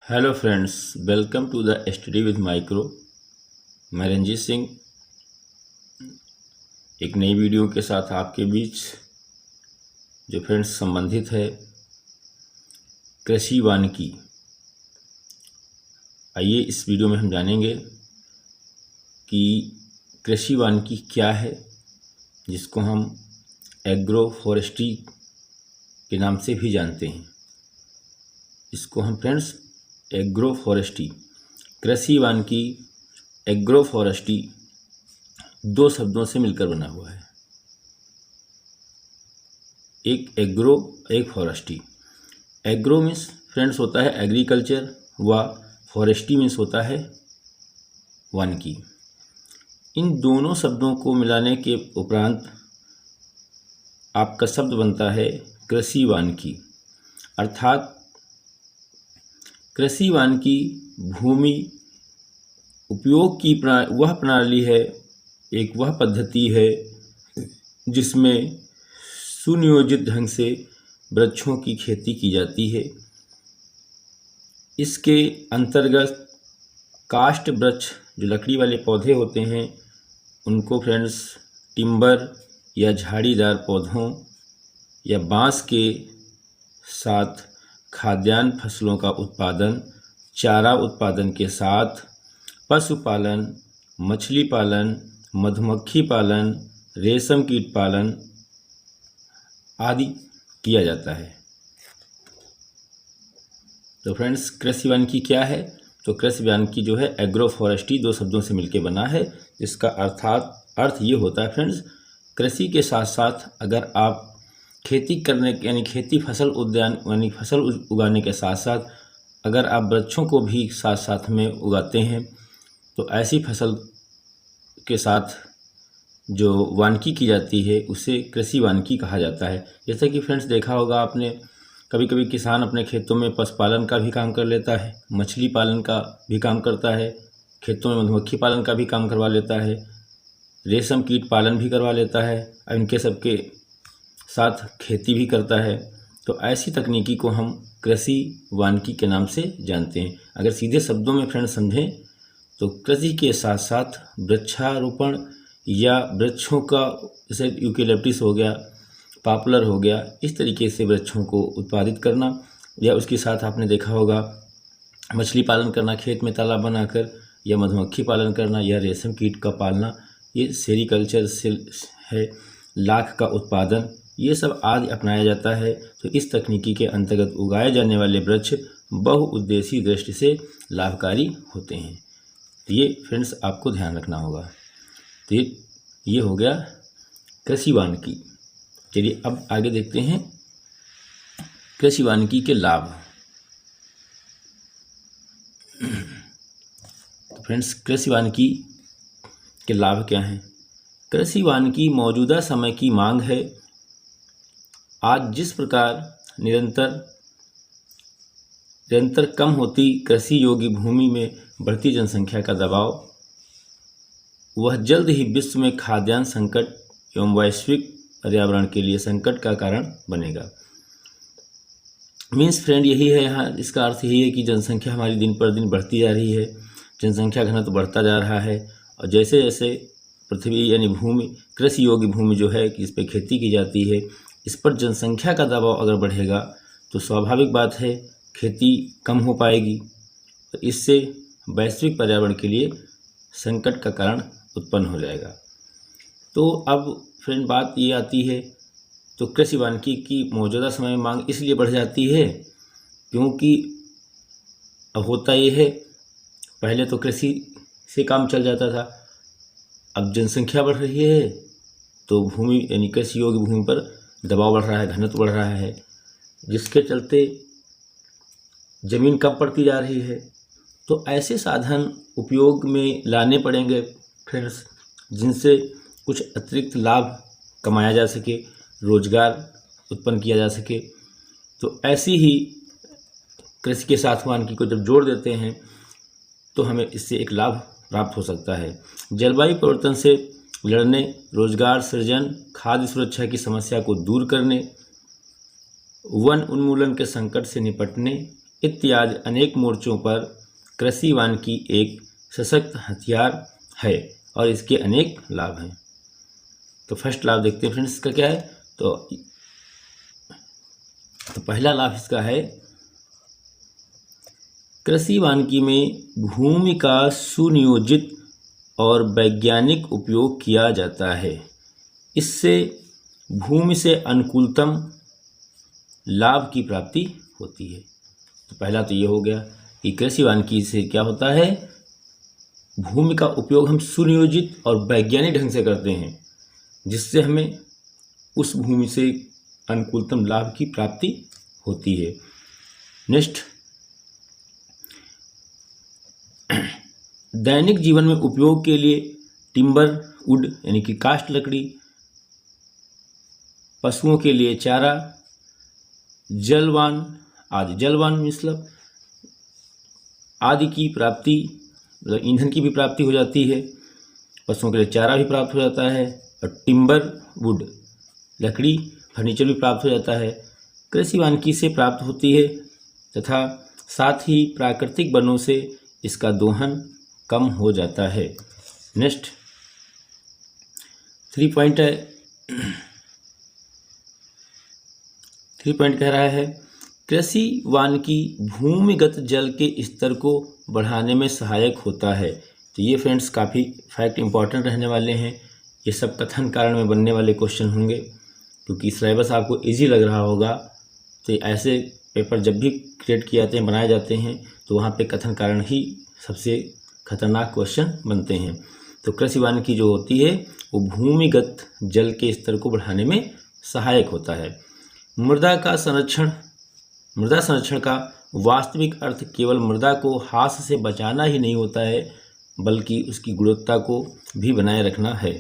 Hello friends, welcome to the study with Micro. मैं रंजीत सिंह एक नई वीडियो के साथ आपके बीच जो फ्रेंड्स संबंधित है कृषि वानिकी। आइए इस वीडियो में हम जानेंगे कि कृषि वानिकी क्या है, जिसको हम एग्रो फॉरेस्ट्री के नाम से भी जानते हैं। इसको हम फ्रेंड्स एग्रो फॉरेस्ट्री, कृषि वानिकी, एग्रो फॉरेस्ट्री दो शब्दों से मिलकर बना हुआ है। एक एग्रो, एक फॉरेस्ट्री। एग्रो मीन्स फ्रेंड्स होता है एग्रीकल्चर व फॉरेस्ट्री मीन्स होता है वानिकी। इन दोनों शब्दों को मिलाने के उपरांत आपका शब्द बनता है कृषि वानिकी। अर्थात कृषि वानिकी भूमि उपयोग की वह प्रणाली है, एक वह पद्धति है जिसमें सुनियोजित ढंग से वृक्षों की खेती की जाती है। इसके अंतर्गत काष्ठ वृक्ष, जो लकड़ी वाले पौधे होते हैं, उनको फ्रेंड्स टिम्बर या झाड़ीदार पौधों या बांस के साथ खाद्यान्न फसलों का उत्पादन, चारा उत्पादन के साथ पशुपालन, मछली पालन, मधुमक्खी पालन, रेशम कीट पालन आदि किया जाता है। तो फ्रेंड्स कृषि वानिकी क्या है? तो कृषि वानिकी जो है एग्रो फॉरेस्ट्री दो शब्दों से मिलकर बना है। इसका अर्थ ये होता है फ्रेंड्स, कृषि के साथ साथ अगर आप खेती करने यानी खेती फसल उद्यान यानी फसल उगाने के साथ साथ अगर आप वृक्षों को भी साथ साथ में उगाते हैं तो ऐसी फसल के साथ जो वानिकी की जाती है उसे कृषि वानिकी कहा जाता है। जैसा कि फ्रेंड्स देखा होगा आपने, कभी कभी किसान अपने खेतों में पशुपालन का भी काम कर लेता है, मछली पालन का भी काम करता है, खेतों में मधुमक्खी पालन का भी काम करवा लेता है, रेशम कीट पालन भी करवा लेता है, इनके सबके साथ खेती भी करता है। तो ऐसी तकनीकी को हम कृषि वानिकी के नाम से जानते हैं। अगर सीधे शब्दों में फ्रेंड्स समझें तो कृषि के साथ साथ वृक्षारोपण या वृक्षों का, जैसे यूकेलिप्टस हो गया, पॉपुलर हो गया, इस तरीके से वृक्षों को उत्पादित करना, या उसके साथ आपने देखा होगा मछली पालन करना खेत में तालाब बनाकर, या मधुमक्खी पालन करना, या रेशम कीट का पालना, ये सेरीकल्चर से है, लाख का उत्पादन, ये सब आदि अपनाया जाता है। तो इस तकनीकी के अंतर्गत उगाए जाने वाले वृक्ष बहुउद्देशीय दृष्टि से लाभकारी होते हैं। तो ये फ्रेंड्स आपको ध्यान रखना होगा। तो ये हो गया कृषि वानिकी। चलिए अब आगे देखते हैं कृषि वानिकी के लाभ। तो फ्रेंड्स कृषि वानिकी के लाभ क्या हैं? कृषि वानिकी मौजूदा समय की मांग है। आज जिस प्रकार निरंतर कम होती कृषि योग्य भूमि में बढ़ती जनसंख्या का दबाव, वह जल्द ही विश्व में खाद्यान्न संकट एवं वैश्विक पर्यावरण के लिए संकट का कारण बनेगा। मीन्स फ्रेंड यही है यहाँ, इसका अर्थ यही है कि जनसंख्या हमारी दिन पर दिन बढ़ती जा रही है, जनसंख्या घनत्व बढ़ता जा रहा है, और जैसे जैसे पृथ्वी यानी भूमि, कृषि योग्य भूमि जो है कि इस पर खेती की जाती है, इस पर जनसंख्या का दबाव अगर बढ़ेगा तो स्वाभाविक बात है खेती कम हो पाएगी। तो इससे वैश्विक पर्यावरण के लिए संकट का कारण उत्पन्न हो जाएगा। तो अब फ्रेंड बात ये आती है, तो कृषि वानिकी की मौजूदा समय में मांग इसलिए बढ़ जाती है क्योंकि अब होता ये है, पहले तो कृषि से काम चल जाता था, अब जनसंख्या बढ़ रही है तो भूमि यानी कृषि योग्य भूमि पर दबाव बढ़ रहा है, घनत्व बढ़ रहा है, जिसके चलते ज़मीन कम पड़ती जा रही है। तो ऐसे साधन उपयोग में लाने पड़ेंगे फ्रेंड्स, जिनसे कुछ अतिरिक्त लाभ कमाया जा सके, रोजगार उत्पन्न किया जा सके। तो ऐसी ही कृषि के साथ वानिकी को जब जोड़ देते हैं तो हमें इससे एक लाभ प्राप्त हो सकता है। जलवायु परिवर्तन से लड़ने, रोजगार सृजन, खाद्य सुरक्षा की समस्या को दूर करने, वन उन्मूलन के संकट से निपटने इत्यादि अनेक मोर्चों पर कृषि वानिकी एक सशक्त हथियार है और इसके अनेक लाभ हैं। तो फर्स्ट लाभ देखते हैं फ्रेंड्स, इसका क्या है। तो पहला लाभ इसका है, कृषि वानिकी में भूमि का सुनियोजित और वैज्ञानिक उपयोग किया जाता है। इससे भूमि से अनुकूलतम लाभ की प्राप्ति होती है। तो पहला तो ये हो गया कि कृषि वानिकी से क्या होता है, भूमि का उपयोग हम सुनियोजित और वैज्ञानिक ढंग से करते हैं, जिससे हमें उस भूमि से अनुकूलतम लाभ की प्राप्ति होती है। नेक्स्ट, दैनिक जीवन में उपयोग के लिए टिम्बर वुड यानी कि काष्ठ लकड़ी, पशुओं के लिए चारा, जलवान आदि, जलवान मतलब आदि की प्राप्ति, मतलब ईंधन की भी प्राप्ति हो जाती है, पशुओं के लिए चारा भी प्राप्त हो जाता है, और टिम्बर वुड लकड़ी फर्नीचर भी प्राप्त हो जाता है, कृषि वानिकी से प्राप्त होती है, तथा साथ ही प्राकृतिक वनों से इसका दोहन कम हो जाता है। नेक्स्ट 3 पॉइंट है, 3 पॉइंट कह रहा है, कृषि वानिकी भूमिगत जल के स्तर को बढ़ाने में सहायक होता है। तो ये फ्रेंड्स काफ़ी फैक्ट इंपॉर्टेंट रहने वाले हैं। ये सब कथन कारण में बनने वाले क्वेश्चन होंगे, क्योंकि सिलेबस आपको इजी लग रहा होगा। तो ऐसे पेपर जब भी क्रिएट किए जाते हैं, बनाए जाते हैं, तो वहाँ पे कथन कारण ही सबसे खतरनाक क्वेश्चन बनते हैं। तो कृषि वानिकी जो होती है वो भूमिगत जल के स्तर को बढ़ाने में सहायक होता है। मृदा संरक्षण का वास्तविक अर्थ केवल मृदा को ह्रास से बचाना ही नहीं होता है, बल्कि उसकी गुणवत्ता को भी बनाए रखना है।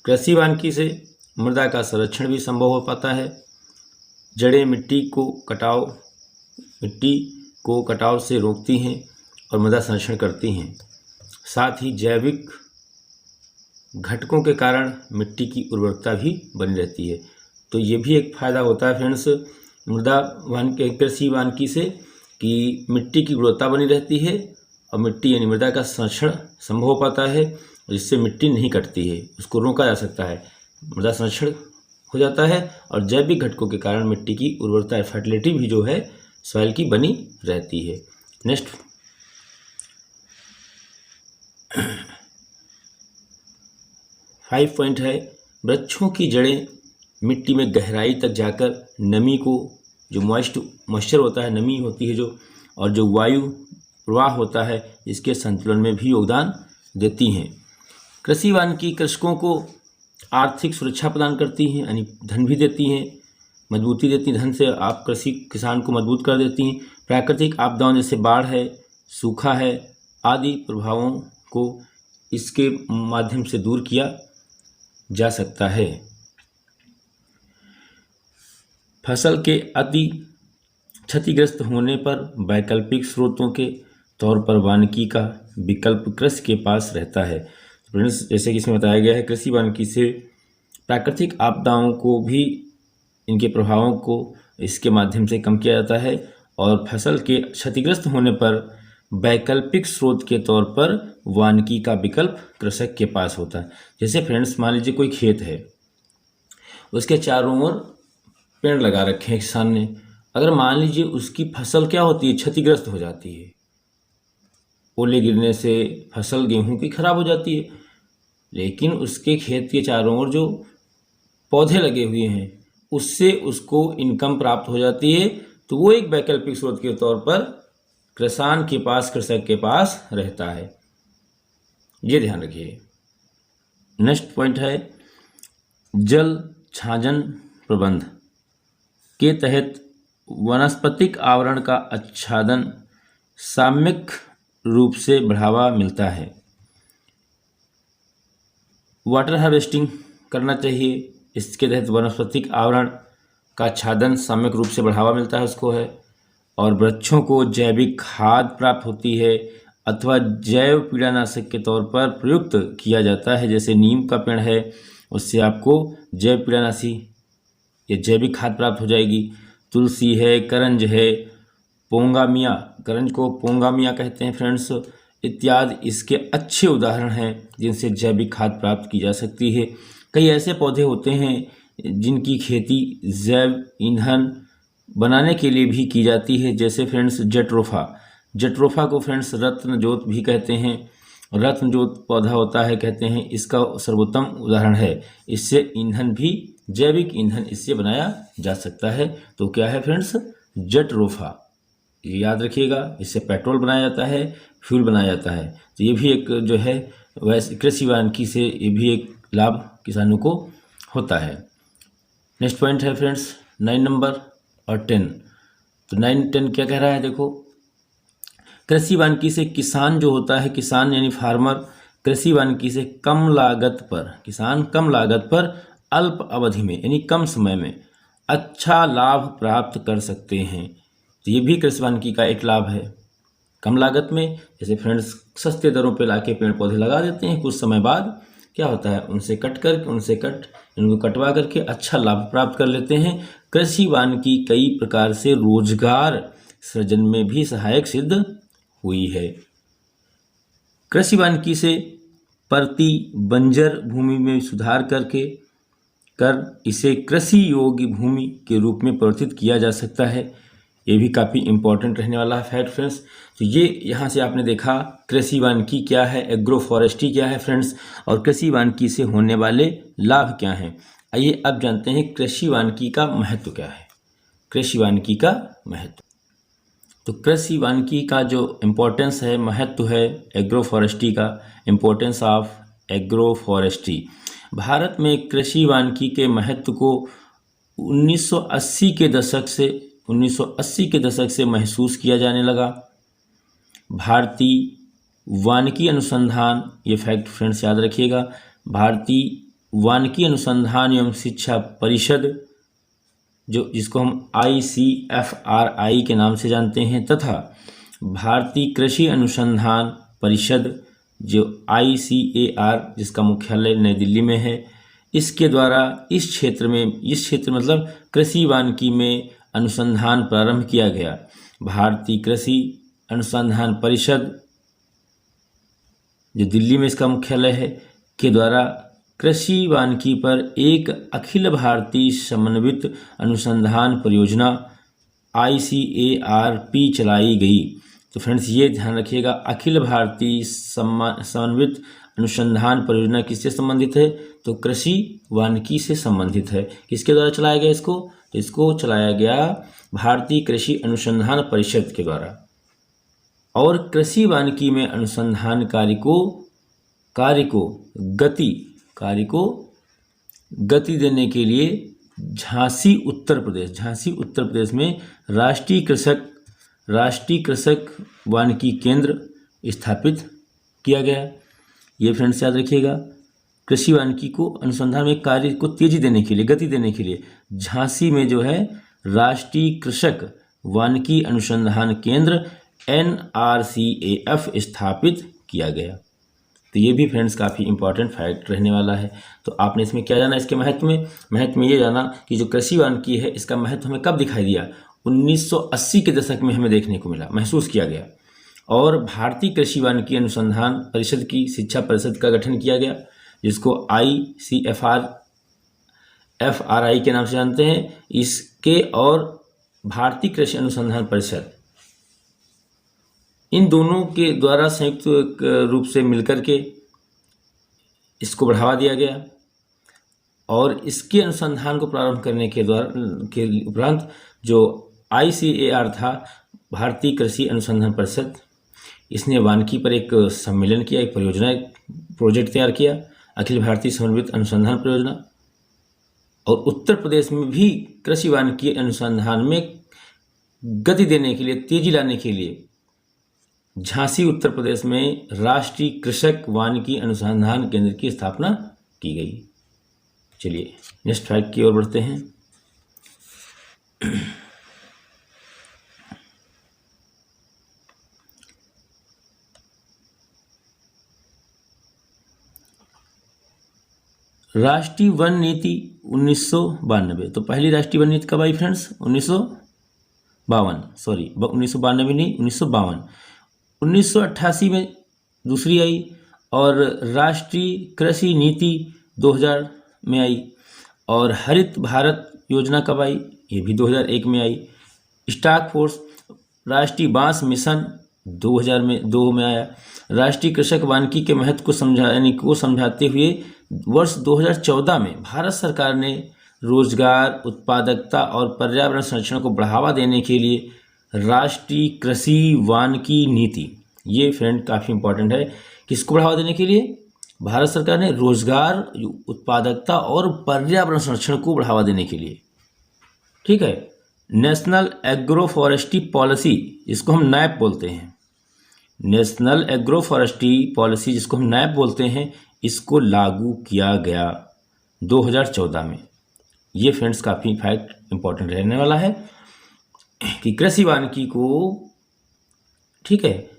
कृषि वानिकी से मृदा का संरक्षण भी संभव हो पाता है। जड़ें मिट्टी को कटाव से रोकती हैं और मृदा संरक्षण करती हैं। साथ ही जैविक घटकों के कारण मिट्टी की उर्वरकता भी बनी रहती है। तो ये भी एक फ़ायदा होता है फ्रेंड्स कृषि वानिकी से, कि मिट्टी की गुणवत्ता बनी रहती है और मिट्टी यानी मृदा का संरक्षण संभव हो पाता है, जिससे मिट्टी नहीं कटती है, उसको रोका जा सकता है, मृदा संरक्षण हो जाता है, और जैविक घटकों के कारण मिट्टी की उर्वरता फर्टिलिटी भी जो है सॉइल की बनी रहती है। नेक्स्ट 5 पॉइंट है, वृक्षों की जड़ें मिट्टी में गहराई तक जाकर नमी को, जो मॉइस्चर होता है, नमी होती है जो, और जो वायु प्रवाह होता है, इसके संतुलन में भी योगदान देती हैं। कृषि वानिकी कृषकों को आर्थिक सुरक्षा प्रदान करती हैं, यानी धन भी देती हैं, मजबूती देती हैं, धन से आप किसान को मजबूत कर देती हैं। प्राकृतिक आपदाओं जैसे बाढ़ है, सूखा है आदि प्रभावों को इसके माध्यम से दूर किया जा सकता है। फसल के अति क्षतिग्रस्त होने पर वैकल्पिक स्रोतों के तौर पर वानिकी का विकल्प कृषि के पास रहता है। फ्रेंड्स, जैसे कि इसमें बताया गया है, कृषि वानिकी से प्राकृतिक आपदाओं को भी, इनके प्रभावों को इसके माध्यम से कम किया जाता है, और फसल के क्षतिग्रस्त होने पर वैकल्पिक स्रोत के तौर पर वानिकी का विकल्प कृषक के पास होता है। जैसे फ्रेंड्स, मान लीजिए कोई खेत है, उसके चारों ओर पेड़ लगा रखे हैं किसान ने। अगर मान लीजिए उसकी फसल क्या होती है, क्षतिग्रस्त हो जाती है, ओले गिरने से फसल गेहूं की खराब हो जाती है, लेकिन उसके खेत के चारों ओर जो पौधे लगे हुए हैं, उससे उसको इनकम प्राप्त हो जाती है। तो वो एक वैकल्पिक स्रोत के तौर पर कृषक के पास रहता है। ये ध्यान रखिए। नेक्स्ट पॉइंट है, जल छाजन प्रबंध के तहत वनस्पतिक आवरण का आच्छादन सामयिक रूप से बढ़ावा मिलता है। वाटर हार्वेस्टिंग करना चाहिए, इसके तहत वनस्पतिक आवरण का आच्छादन सामयिक रूप से बढ़ावा मिलता है उसको है। और वृक्षों को जैविक खाद प्राप्त होती है अथवा जैव कीड़ानाशक के तौर पर प्रयुक्त किया जाता है। जैसे नीम का पेड़ है, उससे आपको जैव कीड़ानाशी या जैविक खाद प्राप्त हो जाएगी। तुलसी है, करंज है, पोंगामिया, गरंज को पोंगामिया कहते हैं फ्रेंड्स, इत्यादि इसके अच्छे उदाहरण हैं जिनसे जैविक खाद प्राप्त की जा सकती है। कई ऐसे पौधे होते हैं जिनकी खेती जैव ईंधन बनाने के लिए भी की जाती है, जैसे फ्रेंड्स जट्रोफा को फ्रेंड्स रत्नजोत भी कहते हैं। रत्नजोत पौधा होता है कहते हैं, इसका सर्वोत्तम उदाहरण है। इससे ईंधन भी, जैविक ईंधन इससे बनाया जा सकता है। तो क्या है फ्रेंड्स? जट्रोफा, ये याद रखिएगा। इससे पेट्रोल बनाया जाता है, फ्यूल बनाया जाता है। तो ये भी एक जो है वैसे कृषि वानिकी से ये भी एक लाभ किसानों को होता है। नेक्स्ट पॉइंट है फ्रेंड्स 9 नंबर और 10। तो 9, 10 क्या कह रहा है? देखो, कृषि वानिकी से किसान जो होता है, किसान यानी फार्मर, कृषि वानिकी से कम लागत पर, किसान कम लागत पर अल्प अवधि में यानी कम समय में अच्छा लाभ प्राप्त कर सकते हैं। तो ये भी कृषि वानिकी का एक लाभ है। कम लागत में, जैसे फ्रेंड्स सस्ते दरों पे लाके पेड़ पौधे लगा देते हैं, कुछ समय बाद क्या होता है, इनको कटवा करके अच्छा लाभ प्राप्त कर लेते हैं। कृषि वानिकी कई प्रकार से रोजगार सृजन में भी सहायक सिद्ध हुई है। कृषि वानिकी से प्रति बंजर भूमि में सुधार कर इसे कृषि योग्य भूमि के रूप में परिवर्तित किया जा सकता है। ये भी काफ़ी इम्पोर्टेंट रहने वाला है फैक्ट फ्रेंड्स। तो ये यहाँ से आपने देखा कृषि वानिकी क्या है, एग्रो फॉरेस्ट्री क्या है फ्रेंड्स, और कृषि वानिकी से होने वाले लाभ क्या हैं। आइए अब जानते हैं कृषि वानिकी का महत्व क्या है। कृषि वानिकी का महत्व, तो कृषि वानिकी का जो इम्पोर्टेंस है, महत्व है एग्रो फॉरेस्ट्री का, importance of agro forestry. Bharat में कृषि वानिकी के महत्व को 1980 के दशक से महसूस किया जाने लगा। भारतीय वानिकी अनुसंधान, ये फैक्ट फ्रेंड्स याद रखिएगा, भारतीय वानिकी अनुसंधान एवं शिक्षा परिषद, जिसको हम ICFRI के नाम से जानते हैं, तथा भारतीय कृषि अनुसंधान परिषद जो ICAR, जिसका मुख्यालय नई दिल्ली में है, इसके द्वारा इस क्षेत्र मतलब कृषि वानिकी में अनुसंधान प्रारंभ किया गया। भारतीय कृषि अनुसंधान परिषद जो दिल्ली में इसका मुख्यालय है के द्वारा कृषि वानिकी पर एक अखिल भारतीय समन्वित अनुसंधान परियोजना ICARP चलाई गई। तो फ्रेंड्स ये ध्यान रखिएगा, अखिल भारतीय समन्वित अनुसंधान परियोजना किससे संबंधित है? तो कृषि वानिकी से संबंधित है। किसके द्वारा चलाया गया इसको? तो इसको चलाया गया भारतीय कृषि अनुसंधान परिषद के द्वारा। और कृषि वानिकी में अनुसंधान कार्य को गति देने के लिए झांसी उत्तर प्रदेश में राष्ट्रीय कृषक वानिकी केंद्र स्थापित किया गया। ये फ्रेंड्स याद रखिएगा, कृषि वानिकी को अनुसंधान में कार्य को गति देने के लिए झांसी में जो है राष्ट्रीय कृषक वानिकी अनुसंधान केंद्र NRCAF स्थापित किया गया। तो ये भी फ्रेंड्स काफ़ी इंपॉर्टेंट फैक्ट रहने वाला है। तो आपने इसमें क्या जाना, इसके महत्व में ये जाना कि जो कृषि वानिकी है इसका महत्व हमें कब दिखाई दिया? 1980 के दशक में हमें देखने को मिला, महसूस किया गया। और भारतीय कृषि वानिकी अनुसंधान परिषद की शिक्षा परिषद का गठन किया गया, जिसको ICFRI के नाम से जानते हैं। इसके और भारतीय कृषि अनुसंधान परिषद, इन दोनों के द्वारा संयुक्त रूप से मिलकर के इसको बढ़ावा दिया गया। और इसके अनुसंधान को प्रारंभ करने के उपरांत जो ICAR था, भारतीय कृषि अनुसंधान परिषद, इसने वानिकी पर एक सम्मेलन किया, एक प्रोजेक्ट तैयार किया, अखिल भारतीय समन्वित अनुसंधान परियोजना। और उत्तर प्रदेश में भी कृषि वानिकी अनुसंधान में गति देने के लिए, तेजी लाने के लिए झांसी उत्तर प्रदेश में राष्ट्रीय कृषक वानिकी अनुसंधान केंद्र की स्थापना की गई। चलिए नेक्स्ट फैक्ट की ओर बढ़ते हैं। राष्ट्रीय वन नीति 1992। तो पहली राष्ट्रीय वन नीति कब आई फ्रेंड्स? 1992 में नहीं, 1952। 1988 में दूसरी आई, और राष्ट्रीय कृषि नीति 2000 में आई, और हरित भारत योजना कब आई, ये भी 2001 में आई। स्टाक फोर्स राष्ट्रीय बांस मिशन 2002 में आया। राष्ट्रीय कृषक वानिकी के महत्व को समझाते हुए वर्ष 2014 में भारत सरकार ने रोजगार, उत्पादकता और पर्यावरण संरक्षण को बढ़ावा देने के लिए राष्ट्रीय कृषि वानिकी नीति, ये फ्रेंड काफ़ी इंपॉर्टेंट है, किसको बढ़ावा देने के लिए? भारत सरकार ने रोजगार, उत्पादकता और पर्यावरण संरक्षण को बढ़ावा देने के लिए, ठीक है। नेशनल एग्रो फॉरेस्ट्री पॉलिसी, जिसको हम नैप बोलते हैं, नेशनल एग्रो फॉरेस्ट्री पॉलिसी जिसको हम नैप बोलते हैं, इसको लागू किया गया 2014 में। ये फ्रेंड्स काफ़ी फैक्ट इंपॉर्टेंट रहने वाला है कि कृषि वानिकी को, ठीक है,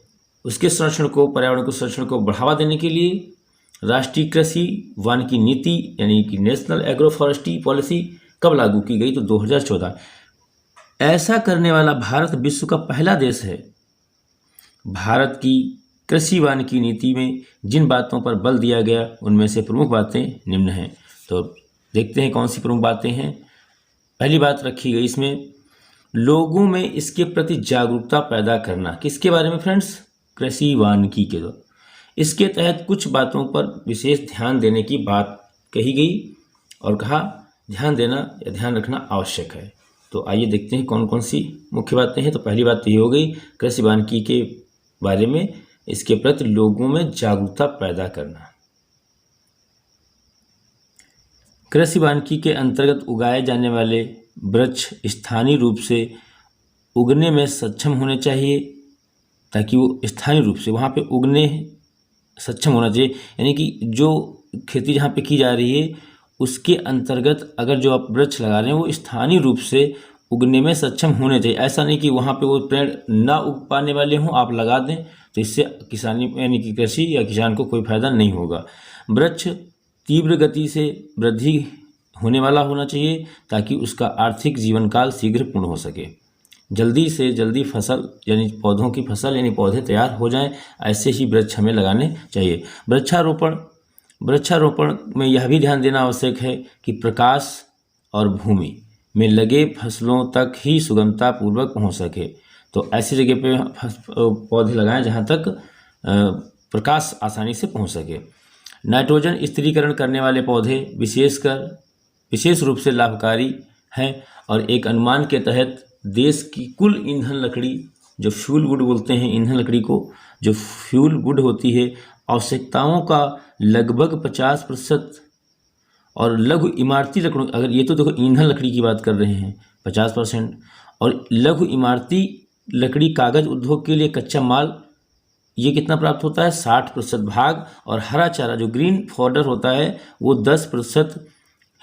उसके संरक्षण को, पर्यावरण को संरक्षण को बढ़ावा देने के लिए राष्ट्रीय कृषि वानिकी नीति यानी कि नेशनल एग्रो फॉरेस्ट्री पॉलिसी कब लागू की गई? तो 2014। ऐसा करने वाला भारत विश्व का पहला देश है। भारत की कृषि वानिकी नीति में जिन बातों पर बल दिया गया उनमें से प्रमुख बातें निम्न हैं। तो देखते हैं कौन सी प्रमुख बातें हैं। पहली बात रखी गई इसमें, लोगों में इसके प्रति जागरूकता पैदा करना। किसके बारे में फ्रेंड्स? कृषि वानिकी के द्वारा। इसके तहत कुछ बातों पर विशेष ध्यान देने की बात कही गई और कहा ध्यान देना या ध्यान रखना आवश्यक है। तो आइए देखते हैं कौन कौन सी मुख्य बातें हैं। तो पहली बात तो ये हो गई कृषि वानिकी के बारे में, इसके प्रति लोगों में जागरूकता पैदा करना। कृषि वानिकी के अंतर्गत उगाए जाने वाले वृक्ष स्थानीय रूप से उगने में सक्षम होने चाहिए, ताकि वो स्थानीय रूप से वहाँ पे उगने सक्षम होना चाहिए। यानी कि जो खेती जहाँ पे की जा रही है उसके अंतर्गत अगर जो आप वृक्ष लगा रहे हैं वो स्थानीय रूप से उगने में सक्षम होने चाहिए। ऐसा नहीं कि वहाँ पे वो पेड़ ना उग पाने वाले हों, आप लगा दें, तो इससे किसानी यानी कि कृषि या किसान को कोई फायदा नहीं होगा। वृक्ष तीव्र गति से वृद्धि होने वाला होना चाहिए ताकि उसका आर्थिक जीवन काल शीघ्र पूर्ण हो सके। जल्दी से जल्दी फसल यानी पौधों की फसल यानी पौधे तैयार हो जाएं, ऐसे ही वृक्ष हमें लगाने चाहिए। वृक्षारोपण में यह भी ध्यान देना आवश्यक है कि प्रकाश और भूमि में लगे फसलों तक ही सुगमता पूर्वक पहुंच सके। तो ऐसी जगह पे पौधे लगाएं जहां तक प्रकाश आसानी से पहुंच सके। नाइट्रोजन स्थिरीकरण करने वाले पौधे विशेष रूप से लाभकारी हैं और एक अनुमान के तहत देश की कुल ईंधन लकड़ी, जो फ्यूल वुड बोलते हैं ईंधन लकड़ी को, जो फ्यूल वुड होती है, आवश्यकताओं का लगभग 50%, और लघु इमारती लकड़ों, अगर ये तो देखो ईंधन लकड़ी की बात कर रहे हैं 50%, और लघु इमारती लकड़ी कागज उद्योग के लिए कच्चा माल ये कितना प्राप्त होता है? 60% भाग, और हरा चारा जो ग्रीन फॉडर होता है वो 10%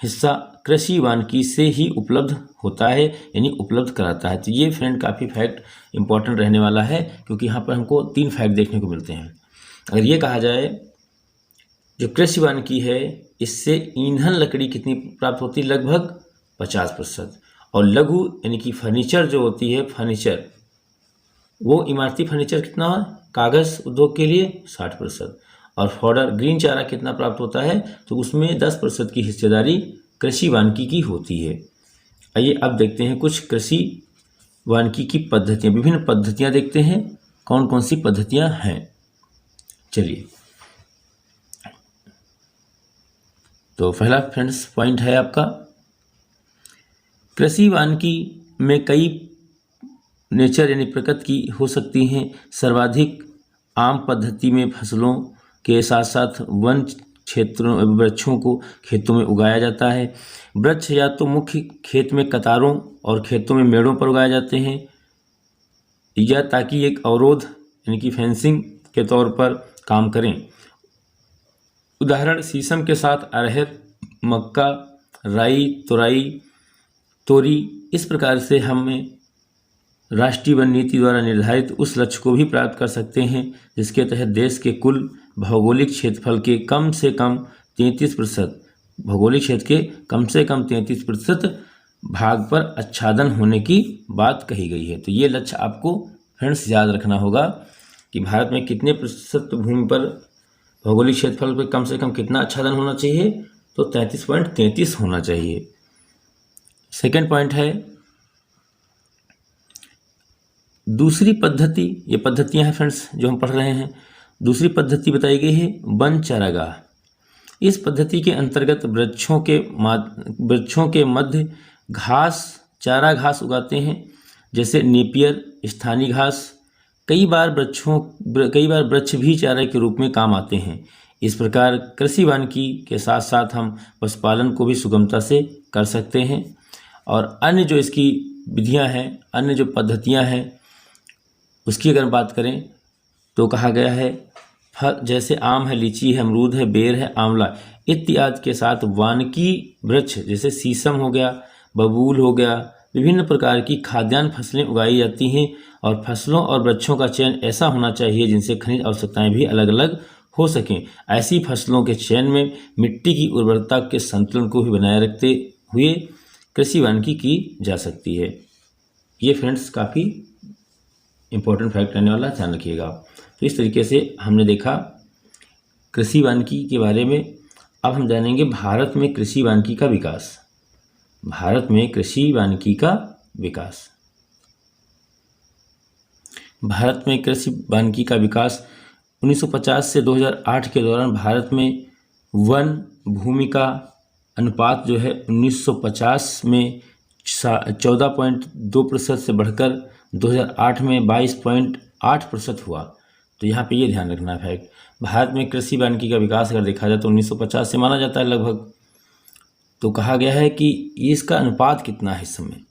हिस्सा कृषि वानिकी से ही उपलब्ध होता है, यानी उपलब्ध कराता है। तो ये फ्रेंड काफ़ी फैक्ट इंपॉर्टेंट रहने वाला है, क्योंकि यहाँ पर हमको 3 फैक्ट देखने को मिलते हैं। अगर ये कहा जाए जो कृषि वानिकी है इससे ईंधन लकड़ी कितनी प्राप्त होती है? लगभग 50%, और लघु यानी कि फर्नीचर जो होती है, फर्नीचर वो इमारती फर्नीचर कितना है? कागज़ उद्योग के लिए 60%, और फॉडर ग्रीन चारा कितना प्राप्त होता है? तो उसमें 10% की हिस्सेदारी कृषि वानिकी की होती है। आइए अब देखते हैं कुछ कृषि वानिकी की पद्धतियाँ, विभिन्न पद्धतियाँ देखते हैं कौन कौन सी पद्धतियाँ हैं। चलिए, तो पहला फ्रेंड्स पॉइंट है आपका, कृषि वानिकी में कई नेचर यानी प्रकृति की हो सकती हैं। सर्वाधिक आम पद्धति में फसलों के साथ साथ वन क्षेत्रों वृक्षों को खेतों में उगाया जाता है। वृक्ष या तो मुख्य खेत में कतारों और खेतों में मेड़ों पर उगाए जाते हैं, या ताकि एक अवरोध यानी कि फेंसिंग के तौर पर काम करें। उदाहरण शीशम के साथ अरहर, मक्का, राई, तोरी। इस प्रकार से हमें राष्ट्रीय वन नीति द्वारा निर्धारित उस लक्ष्य को भी प्राप्त कर सकते हैं जिसके तहत देश के कुल भौगोलिक क्षेत्रफल के कम से कम 33%, भौगोलिक क्षेत्र के कम से कम 33% भाग पर आच्छादन होने की बात कही गई है। तो ये लक्ष्य आपको फ्रेंड्स याद रखना होगा कि भारत में कितने प्रतिशत भूमि पर भौगोलिक क्षेत्रफल पर कम से कम कितना आच्छादन होना चाहिए, तो 33.33 होना चाहिए। सेकेंड पॉइंट है दूसरी पद्धति, ये पद्धतियां हैं फ्रेंड्स जो हम पढ़ रहे हैं। दूसरी पद्धति बताई गई है वन चारागाह। इस पद्धति के अंतर्गत वृक्षों के मध्य चारा घास उगाते हैं, जैसे नेपियर, स्थानीय घास। कई बार वृक्ष भी चारे के रूप में काम आते हैं। इस प्रकार कृषि वानिकी के साथ साथ हम पशुपालन को भी सुगमता से कर सकते हैं। और अन्य जो इसकी विधियां हैं, अन्य जो पद्धतियां हैं, उसकी अगर बात करें तो कहा गया है फल जैसे आम है, लीची है, अमरूद है, बेर है, आंवला इत्यादि के साथ वानिकी वृक्ष जैसे शीशम हो गया, बबूल हो गया, विभिन्न प्रकार की खाद्यान्न फसलें उगाई जाती हैं। और फसलों और वृक्षों का चयन ऐसा होना चाहिए जिनसे खनिज आवश्यकताएं भी अलग अलग हो सकें। ऐसी फसलों के चयन में मिट्टी की उर्वरता के संतुलन को भी बनाए रखते हुए कृषि वानिकी की जा सकती है। ये फ्रेंड्स काफ़ी इंपॉर्टेंट फैक्ट रहने वाला, ध्यान रखिएगा। तो इस तरीके से हमने देखा कृषि वानिकी के बारे में। अब हम जानेंगे भारत में कृषि वानिकी का विकास। भारत में कृषि वानिकी का विकास। भारत में कृषि वानिकी का विकास 1950 से 2008 के दौरान भारत में वन भूमि का अनुपात जो है 1950 में 14.2% से बढ़कर 2008 में 22.8% हुआ। तो यहाँ पे ये ध्यान रखना है फैक्ट। भारत में कृषि वानिकी का विकास अगर देखा जाए तो 1950 से माना जाता है लगभग। तो कहा गया है कि इसका अनुपात कितना है इस समय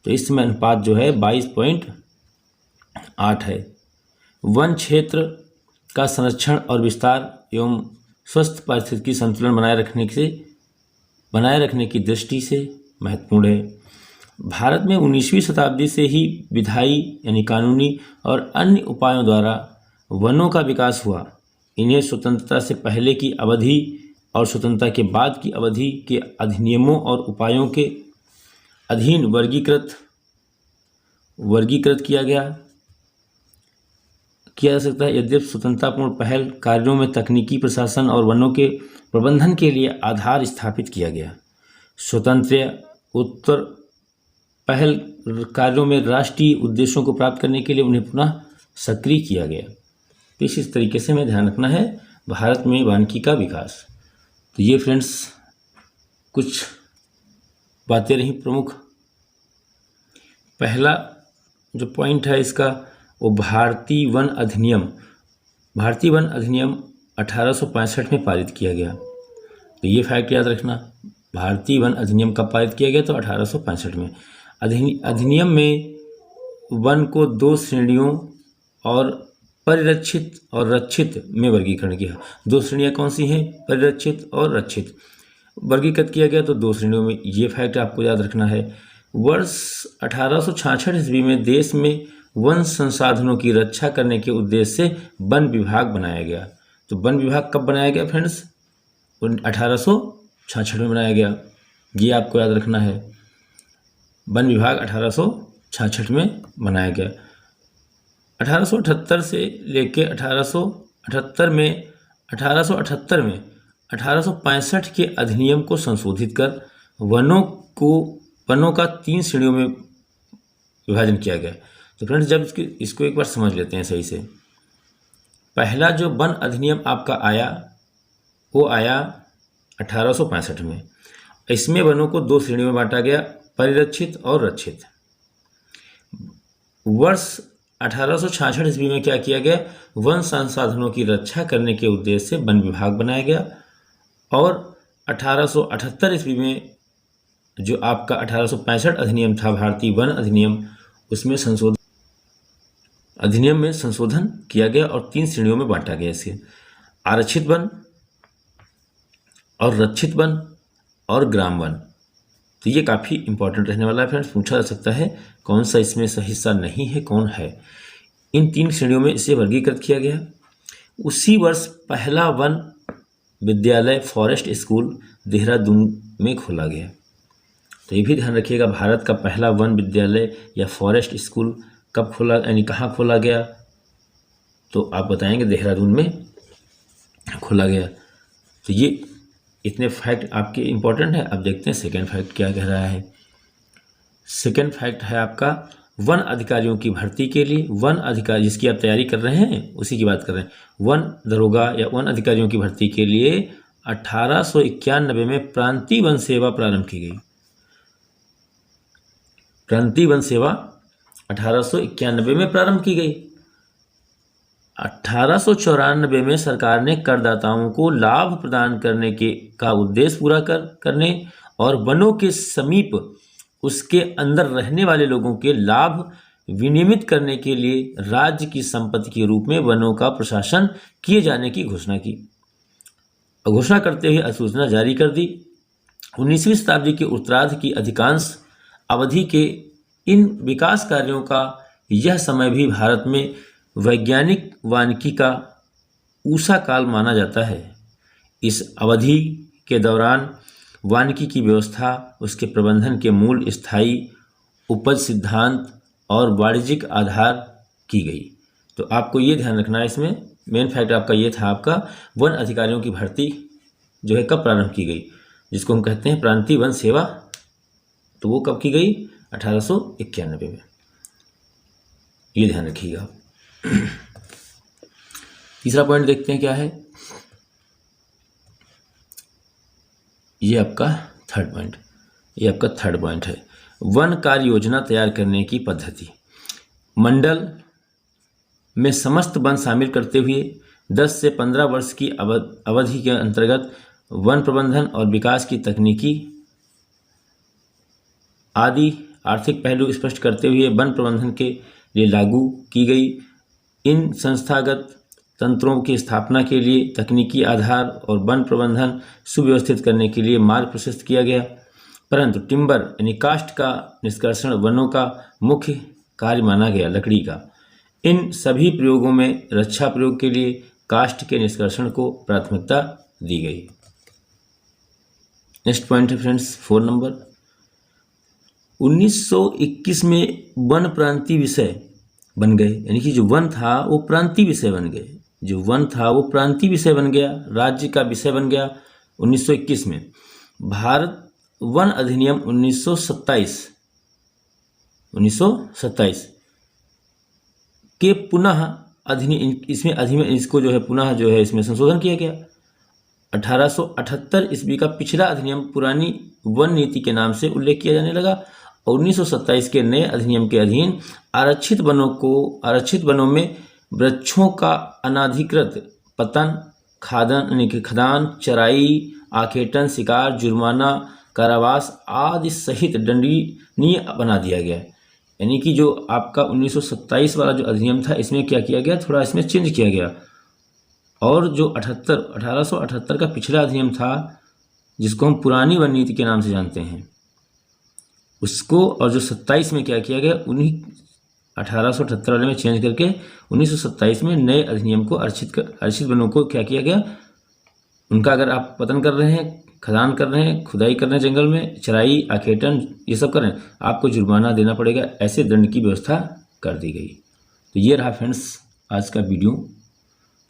तो इस समय अनुपात जो है 22.8 है। वन क्षेत्र का संरक्षण और विस्तार एवं स्वस्थ पारिस्थितिकी संतुलन बनाए रखने की दृष्टि से महत्वपूर्ण है। भारत में 19वीं शताब्दी से ही विधायी यानी कानूनी और अन्य उपायों द्वारा वनों का विकास हुआ। इन्हें स्वतंत्रता से पहले की अवधि और स्वतंत्रता के बाद की अवधि के अधिनियमों और उपायों के अधीन वर्गीकृत किया जा सकता है। यद्यपि स्वतंत्रतापूर्ण पहल कार्यों में तकनीकी प्रशासन और वनों के प्रबंधन के लिए आधार स्थापित किया गया। स्वतंत्र उत्तर पहल कार्यों में राष्ट्रीय उद्देश्यों को प्राप्त करने के लिए उन्हें पुनः सक्रिय किया गया। तो इस तरीके से हमें ध्यान रखना है भारत में वानिकी का विकास। तो ये फ्रेंड्स कुछ बातें रही प्रमुख। पहला जो पॉइंट है इसका वो भारतीय वन अधिनियम 1865 में पारित किया गया। तो ये फैक्ट याद रखना, भारतीय वन अधिनियम कब पारित किया गया तो 1865 में। अधिनियम में वन को 2 श्रेणियों और परिरक्षित और रक्षित में वर्गीकरण किया। 2 श्रेणियाँ कौन सी हैं? परिरक्षित और रक्षित वर्गीकृत किया गया। तो 2 श्रेणियों में ये फैक्ट आपको याद रखना है। वर्ष 1866 ईस्वी में देश में वन संसाधनों की रक्षा करने के उद्देश्य से वन विभाग बनाया गया। तो वन विभाग कब बनाया गया फ्रेंड्स? 1866 में बनाया गया। ये आपको याद रखना है। वन विभाग 1866 में बनाया गया। 1878 से लेके 1878 में 1865 के अधिनियम को संशोधित कर वनों का 3 श्रेणियों में विभाजन किया गया। तो फ्रेंड्स जब इसको एक बार समझ लेते हैं सही से। पहला जो वन अधिनियम आपका आया वो आया 1865 में। इसमें वनों को 2 श्रेणियों में बांटा गया, परिरक्षित और रक्षित। वर्ष 1866 ईस्वी में क्या किया गया? वन संसाधनों की रक्षा करने के उद्देश्य से वन विभाग बनाया गया। और 1878 ईस्वी में जो आपका 1865 अधिनियम था, भारतीय वन अधिनियम, उसमें अधिनियम में संशोधन किया गया और 3 श्रेणियों में बांटा गया इसे, आरक्षित वन और रक्षित वन और ग्राम वन। तो ये काफ़ी इंपॉर्टेंट रहने वाला है फ्रेंड्स। पूछा जा सकता है कौन सा इसमें सही हिस्सा नहीं है, कौन है। इन 3 श्रेणियों में इसे वर्गीकृत किया गया। उसी वर्ष पहला वन विद्यालय फॉरेस्ट स्कूल देहरादून में खोला गया। तो ये भी ध्यान रखिएगा, भारत का पहला वन विद्यालय या फॉरेस्ट स्कूल कब खोला, यानी कहाँ खोला गया, तो आप बताएंगे देहरादून में खोला गया। तो ये इतने फैक्ट आपके इम्पोर्टेंट है। अब देखते हैं सेकेंड फैक्ट क्या कह रहा है। सेकेंड फैक्ट है आपका वन अधिकारियों की भर्ती के लिए, वन अधिकारी जिसकी आप तैयारी कर रहे हैं उसी की बात कर रहे हैं, वन दरोगा या वन अधिकारियों की भर्ती के लिए 1891 में प्रांतीय वन सेवा प्रारंभ की गई। प्रांतीय वन सेवा 1891 में प्रारंभ की गई। 1894 में सरकार ने करदाताओं को लाभ प्रदान करने का उद्देश्य पूरा करने और वनों के समीप उसके अंदर रहने वाले लोगों के लाभ विनियमित करने के लिए राज्य की संपत्ति के रूप में वनों का प्रशासन किए जाने की घोषणा की। घोषणा करते हुए अधिसूचना जारी कर दी। 19वीं शताब्दी के उत्तरार्ध की अधिकांश अवधि के इन विकास कार्यों का यह समय भी भारत में वैज्ञानिक वानिकी का ऊषा काल माना जाता है। इस अवधि के दौरान वानिकी की व्यवस्था, उसके प्रबंधन के मूल स्थायी उपज सिद्धांत और वाणिज्यिक आधार की गई। तो आपको ये ध्यान रखना है, इसमें मेन फैक्ट आपका ये था, आपका वन अधिकारियों की भर्ती जो है कब प्रारंभ की गई, जिसको हम कहते हैं प्रांतीय वन सेवा, तो वो कब की गई, 1891 में। ये ध्यान रखिएगा। तीसरा पॉइंट देखते हैं क्या है, ये आपका थर्ड पॉइंट, ये आपका थर्ड पॉइंट है, वन कार्य योजना तैयार करने की पद्धति। मंडल में समस्त वन शामिल करते हुए 10 से 15 वर्ष की अवधि के अंतर्गत वन प्रबंधन और विकास की तकनीकी आदि आर्थिक पहलू स्पष्ट करते हुए वन प्रबंधन के लिए लागू की गई। इन संस्थागत तंत्रों की स्थापना के लिए तकनीकी आधार और वन प्रबंधन सुव्यवस्थित करने के लिए मार्ग प्रशस्त किया गया। परंतु टिम्बर यानी काष्ठ का निष्कर्षण वनों का मुख्य कार्य माना गया, लकड़ी का। इन सभी प्रयोगों में रक्षा प्रयोग के लिए काष्ठ के निष्कर्षण को प्राथमिकता दी गई। नेक्स्ट पॉइंट है फ्रेंड्स 4 नंबर, 1921 में वन प्रांतीय विषय बन गए, यानी कि जो वन था वो प्रांतीय विषय बन गए, जो वन था वो प्रांतीय विषय बन गया, राज्य का विषय बन गया 1921 में। भारत वन अधिनियम 1927 के पुनः अधिनियम, इसमें अधिनियम इसको जो है पुनः जो है इसमें संशोधन किया गया। 1878 ईस्वी का पिछला अधिनियम पुरानी वन नीति के नाम से उल्लेख किया जाने लगा और 1927 के नए अधिनियम के अधीन आरक्षित वनों में वृक्षों का अनाधिकृत पतन, खदान, चराई, आखेटन, शिकार, जुर्माना, कारावास आदि सहित दंडनीय बना दिया गया। यानी कि जो आपका 1927 वाला जो अधिनियम था, इसमें क्या किया गया, थोड़ा इसमें चेंज किया गया। और जो 1878 का पिछला अधिनियम था, जिसको हम पुरानी वन नीति के नाम से जानते हैं, उसको, और जो 27 में क्या किया गया, उन्हीं 1878 वाले में चेंज करके 1927 में नए अधिनियम को आरक्षित वनों को क्या किया गया, उनका अगर आप पतन कर रहे हैं, खदान कर रहे हैं, खुदाई कर रहे हैं जंगल में, चराई, आखेटन ये सब कर रहे हैं, आपको जुर्माना देना पड़ेगा, ऐसे दंड की व्यवस्था कर दी गई। तो ये रहा फ्रेंड्स आज का वीडियो,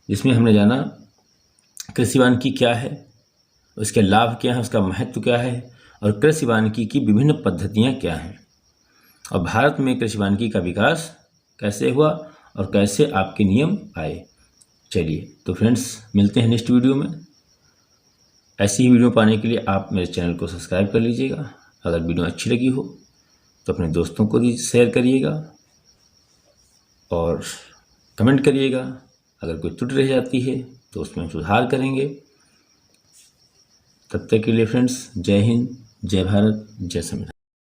जिसमें हमने जाना कृषि वानिकी क्या है, उसके लाभ क्या हैं, उसका महत्व क्या है, और कृषि वानिकी की विभिन्न पद्धतियाँ क्या हैं, और भारत में कृषि वानिकी का विकास कैसे हुआ और कैसे आपके नियम आए। चलिए तो फ्रेंड्स मिलते हैं नेक्स्ट वीडियो में। ऐसी ही वीडियो पाने के लिए आप मेरे चैनल को सब्सक्राइब कर लीजिएगा। अगर वीडियो अच्छी लगी हो तो अपने दोस्तों को भी शेयर करिएगा और कमेंट करिएगा। अगर कोई त्रुटि रह जाती है तो उसमें हम सुधार करेंगे। तब तक के लिए फ्रेंड्स, जय हिंद, जय भारत, जय संविधान।